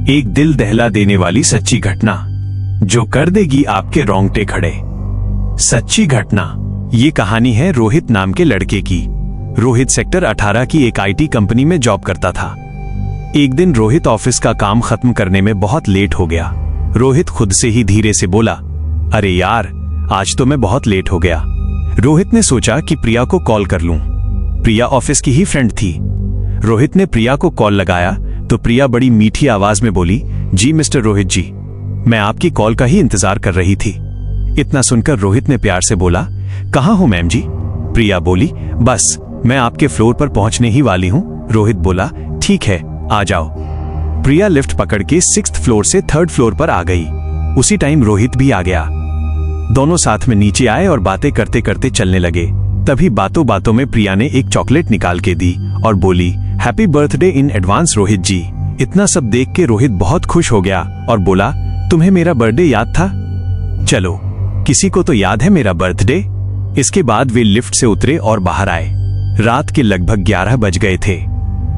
एक दिल दहला देने वाली सच्ची घटना जो कर देगी आपके रोंगटे खड़े। सच्ची घटना। ये कहानी है रोहित नाम के लड़के की। रोहित सेक्टर 18 की एक आईटी कंपनी में जॉब करता था। एक दिन रोहित ऑफिस का काम खत्म करने में बहुत लेट हो गया। रोहित खुद से ही धीरे से बोला, अरे यार, आज तो मैं बहुत लेट हो गया। रोहित ने सोचा कि प्रिया को कॉल कर लूं। प्रिया ऑफिस की ही फ्रेंड थी। रोहित ने प्रिया को कॉल लगाया तो प्रिया बड़ी मीठी आवाज में बोली, जी मिस्टर रोहित जी, मैं आपकी कॉल का ही इंतजार कर रही थी। इतना सुनकर रोहित ने प्यार से बोला, कहाँ हो मैम जी? प्रिया बोली, बस मैं आपके फ्लोर पर पहुंचने ही वाली हूं। रोहित बोला, ठीक है, आ जाओ। प्रिया लिफ्ट पकड़ के 6th फ्लोर से 3rd फ्लोर पर आ गई। उसी टाइम रोहित भी आ गया। दोनों साथ में नीचे आए और बातें करते करते चलने लगे। तभी बातों बातों में प्रिया ने एक चॉकलेट निकाल के दी और बोली, happy birthday in advance Rohit ji. इतना सब देख के रोहित बहुत खुश हो गया और बोला, तुम्हें मेरा बर्थडे याद था? चलो, किसी को तो याद है मेरा बर्थडे। इसके बाद वे लिफ्ट से उतरे और बाहर आए। रात के लगभग 11 बज गए थे।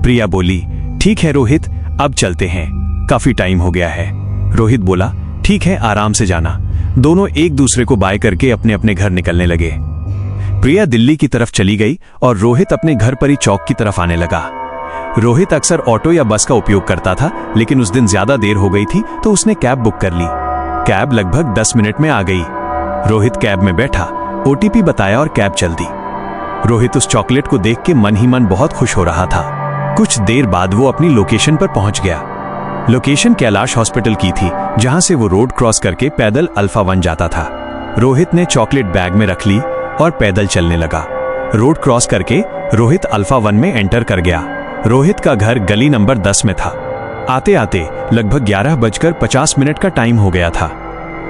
प्रिया बोली, ठीक है रोहित, अब चलते हैं, काफी टाइम हो गया है। रोहित बोला, ठीक है, आराम से जाना। दोनों एक दूसरे को बाय करके अपने अपने घर निकलने लगे। प्रिया दिल्ली की तरफ चली गई और रोहित अपने घर पर ही चौक की तरफ आने लगा। रोहित अक्सर ऑटो या बस का उपयोग करता था, लेकिन उस दिन ज्यादा देर हो गई थी तो उसने कैब बुक कर ली। कैब लगभग 10 मिनट में आ गई। रोहित कैब में बैठा, ओटीपी बताया और कैब चल दी। रोहित उस चॉकलेट को देख के मन ही मन बहुत खुश हो रहा था। कुछ देर बाद वो अपनी लोकेशन पर पहुंच गया। लोकेशन कैलाश हॉस्पिटल की थी, जहां से वो रोड क्रॉस करके पैदल अल्फा 1 जाता था। रोहित ने चॉकलेट बैग में रख ली और पैदल चलने लगा। रोड क्रॉस करके रोहित अल्फा 1 में एंटर कर गया। रोहित का घर गली नंबर 10 में था। आते आते लगभग 11:50 का टाइम हो गया था।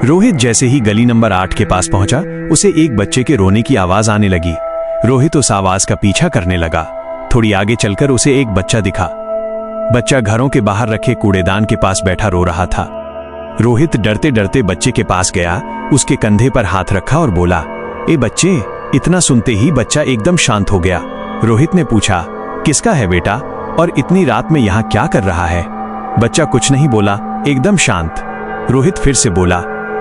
रोहित जैसे ही गली नंबर 8 के पास पहुंचा, उसे एक बच्चे के रोने की आवाज आने लगी। रोहित उस आवाज का पीछा करने लगा। थोड़ी आगे चलकर उसे एक बच्चा दिखा। बच्चा घरों के बाहर रखे कूड़ेदान के पास बैठा रो रहा था। रोहित डरते डरते बच्चे के पास गया, उसके कंधे पर हाथ रखा और बोला, ए बच्चे। इतना सुनते ही बच्चा एकदम शांत हो गया। रोहित ने पूछा, किसका है बेटा, और इतनी रात में यहाँ क्या कर रहा है? बच्चा कुछ नहीं बोला, एकदम शांत। रोहित फिर से बोला,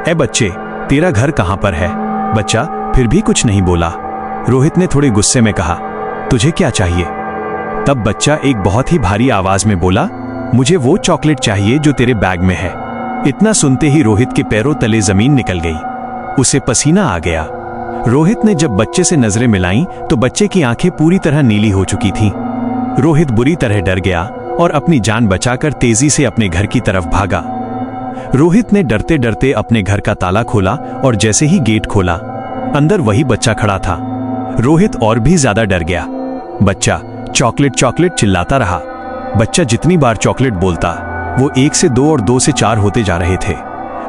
ए बच्चे, तेरा घर कहाँ पर है? बच्चा फिर भी कुछ नहीं बोला। रोहित ने थोड़े गुस्से में कहा, तुझे क्या चाहिए? तब बच्चा एक बहुत ही भारी आवाज में बोला, मुझे वो चॉकलेट चाहिए जो तेरे बैग में है। इतना सुनते ही रोहित के पैरों तले जमीन निकल गई। उसे पसीना आ गया। रोहित ने जब बच्चे से नजरें मिलाईं तो बच्चे की आंखें पूरी तरह नीली हो चुकी थीं। रोहित बुरी तरह डर गया और अपनी जान बचाकर तेजी से अपने घर की तरफ भागा। रोहित ने डरते डरते अपने घर का ताला खोला और जैसे ही गेट खोला, अंदर वही बच्चा खड़ा था। रोहित और भी ज्यादा डर गया। बच्चा चॉकलेट चॉकलेट चिल्लाता रहा। बच्चा जितनी बार चॉकलेट बोलता, वो 1 से 2 और 2 से 4 होते जा रहे थे।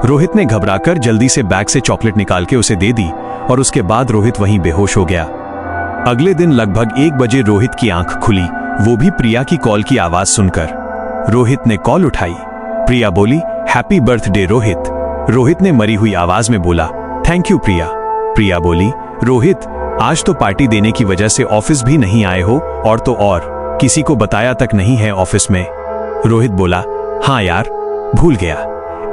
रोहित ने घबराकर जल्दी से बैग से चॉकलेट निकाल के उसे दे दी और उसके बाद रोहित वहीं बेहोश हो गया। अगले दिन लगभग 1 बजे रोहित की आंख खुली, वो भी प्रिया की कॉल की आवाज सुनकर। रोहित ने कॉल उठाई। प्रिया बोली, हैप्पी बर्थडे रोहित। रोहित ने मरी हुई आवाज में बोला, थैंक यू प्रिया। प्रिया बोली, रोहित, आज तो पार्टी देने की वजह से ऑफिस भी नहीं आए हो, और तो और किसी को बताया तक नहीं है ऑफिस में। रोहित बोला, हाँ यार, भूल गया।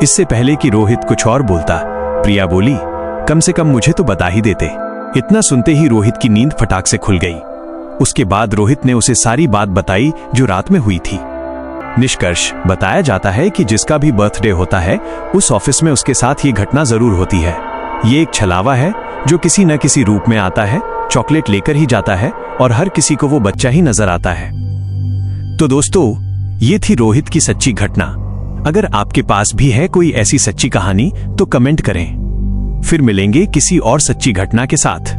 इससे पहले कि रोहित कुछ और बोलता, प्रिया बोली, कम से कम मुझे तो बता ही देते। इतना सुनते ही रोहित की नींद फटाक से खुल गई। उसके बाद रोहित ने उसे सारी बात बताई जो रात में हुई थी। निष्कर्ष, बताया जाता है कि जिसका भी बर्थडे होता है, उस ऑफिस में उसके साथ ये घटना जरूर होती है। ये एक छलावा है जो किसी न किसी रूप में आता है, चॉकलेट लेकर ही जाता है और हर किसी को वो बच्चा ही नजर आता है। तो दोस्तों, ये थी रोहित की सच्ची घटना। अगर आपके पास भी है कोई ऐसी सच्ची कहानी तो कमेंट करें। फिर मिलेंगे किसी और सच्ची घटना के साथ।